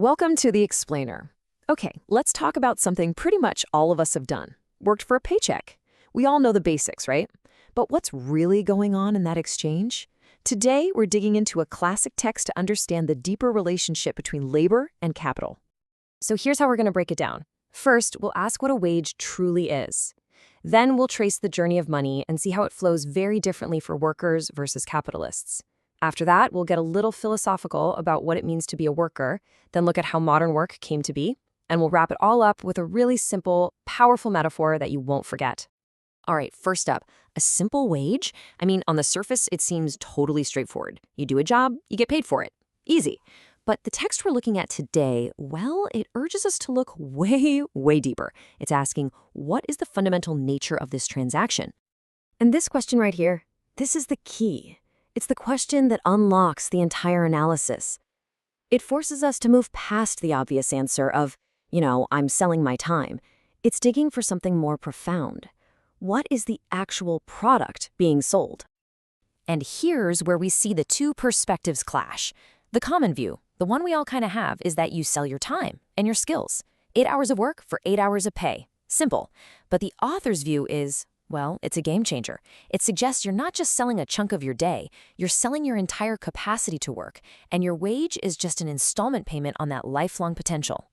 Welcome to the Explainer. Okay, let's talk about something pretty much all of us have done. Worked for a paycheck. We all know the basics, right? But what's really going on in that exchange? Today, we're digging into a classic text to understand the deeper relationship between labor and capital. So here's how we're going to break it down. First, we'll ask what a wage truly is. Then we'll trace the journey of money and see how it flows very differently for workers versus capitalists. After that, we'll get a little philosophical about what it means to be a worker, then look at how modern work came to be, and we'll wrap it all up with a really simple, powerful metaphor that you won't forget. All right, first up, a simple wage? I mean, on the surface, it seems totally straightforward. You do a job, you get paid for it. Easy. But the text we're looking at today, well, it urges us to look way, way deeper. It's asking, what is the fundamental nature of this transaction? And this question right here, this is the key. It's the question that unlocks the entire analysis. It forces us to move past the obvious answer of, I'm selling my time. It's digging for something more profound. What is the actual product being sold? And here's where we see the two perspectives clash. The common view, the one we all kind of have, is that you sell your time and your skills. 8 hours of work for 8 hours of pay. Simple. But the author's view is, well, it's a game changer. It suggests you're not just selling a chunk of your day, you're selling your entire capacity to work, and your wage is just an installment payment on that lifelong potential.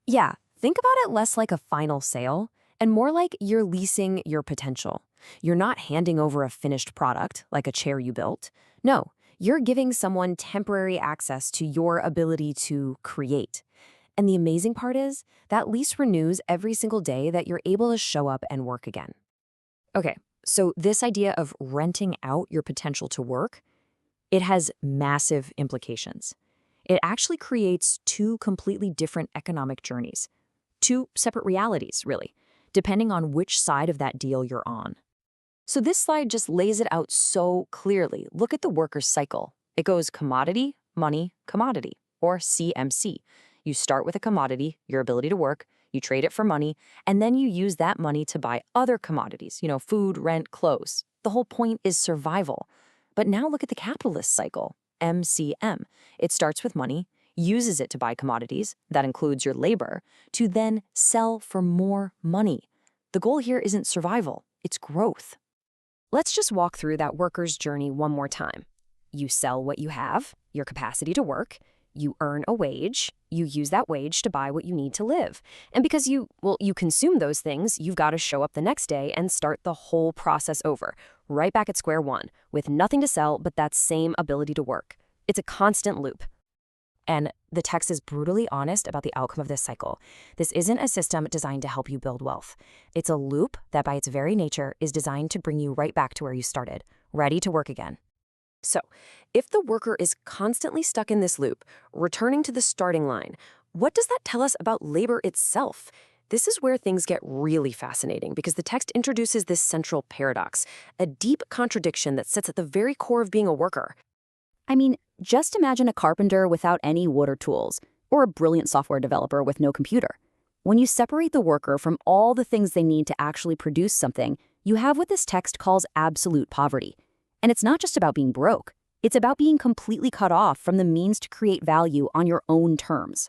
Yeah, think about it less like a final sale and more like you're leasing your potential. You're not handing over a finished product, like a chair you built. No, you're giving someone temporary access to your ability to create. And the amazing part is, that lease renews every single day that you're able to show up and work again. Okay, so this idea of renting out your potential to work, it has massive implications. It actually creates two completely different economic journeys, two separate realities, really, depending on which side of that deal you're on. So this slide just lays it out so clearly. Look at the worker's cycle. It goes commodity, money, commodity, or CMC. You start with a commodity, your ability to work, you trade it for money, and then you use that money to buy other commodities, food, rent, clothes. The whole point is survival. But now look at the capitalist cycle, MCM. It starts with money, uses it to buy commodities, that includes your labor, to then sell for more money. The goal here isn't survival, it's growth. Let's just walk through that worker's journey one more time. You sell what you have, your capacity to work, you earn a wage, you use that wage to buy what you need to live. And because you consume those things, you've got to show up the next day and start the whole process over, right back at square one, with nothing to sell but that same ability to work. It's a constant loop. And the text is brutally honest about the outcome of this cycle. This isn't a system designed to help you build wealth. It's a loop that by its very nature is designed to bring you right back to where you started, ready to work again. So, if the worker is constantly stuck in this loop, returning to the starting line, what does that tell us about labor itself? This is where things get really fascinating because the text introduces this central paradox, a deep contradiction that sits at the very core of being a worker. I mean, just imagine a carpenter without any wood or tools, or a brilliant software developer with no computer. When you separate the worker from all the things they need to actually produce something, you have what this text calls absolute poverty. And it's not just about being broke. It's about being completely cut off from the means to create value on your own terms.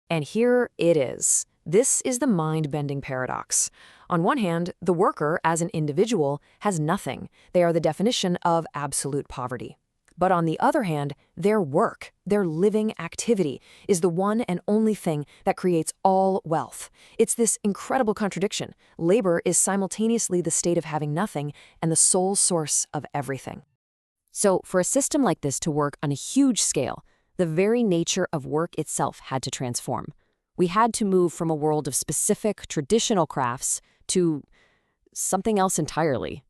And here it is. This is the mind-bending paradox. On one hand, the worker, as an individual, has nothing. They are the definition of absolute poverty. But on the other hand, their work, their living activity, is the one and only thing that creates all wealth. It's this incredible contradiction. Labor is simultaneously the state of having nothing and the sole source of everything. So for a system like this to work on a huge scale, the very nature of work itself had to transform. We had to move from a world of specific, traditional crafts to something else entirely.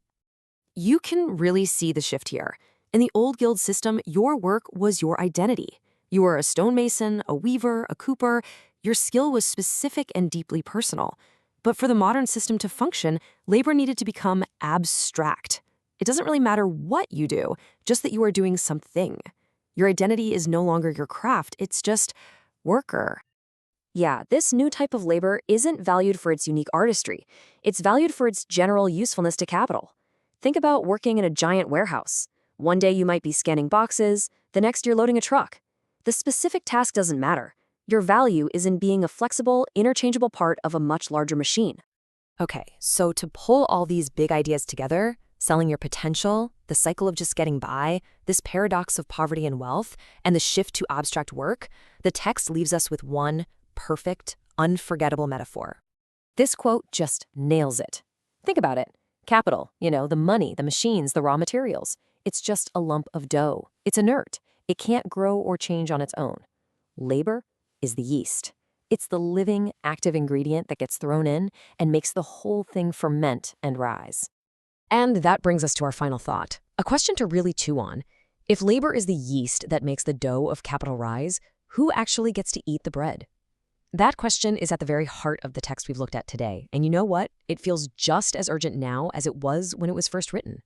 You can really see the shift here. In the old guild system, your work was your identity. You were a stonemason, a weaver, a cooper. Your skill was specific and deeply personal. But for the modern system to function, labor needed to become abstract. It doesn't really matter what you do, just that you are doing something. Your identity is no longer your craft, it's just worker. Yeah, this new type of labor isn't valued for its unique artistry. It's valued for its general usefulness to capital. Think about working in a giant warehouse. One day you might be scanning boxes, the next you're loading a truck. The specific task doesn't matter. Your value is in being a flexible, interchangeable part of a much larger machine. Okay, so to pull all these big ideas together, selling your potential, the cycle of just getting by, this paradox of poverty and wealth, and the shift to abstract work, the text leaves us with one perfect, unforgettable metaphor. This quote just nails it. Think about it. Capital, the money, the machines, the raw materials. It's just a lump of dough. It's inert. It can't grow or change on its own. Labor is the yeast. It's the living, active ingredient that gets thrown in and makes the whole thing ferment and rise. And that brings us to our final thought, a question to really chew on. If labor is the yeast that makes the dough of capital rise, who actually gets to eat the bread? That question is at the very heart of the text we've looked at today. And you know what? It feels just as urgent now as it was when it was first written.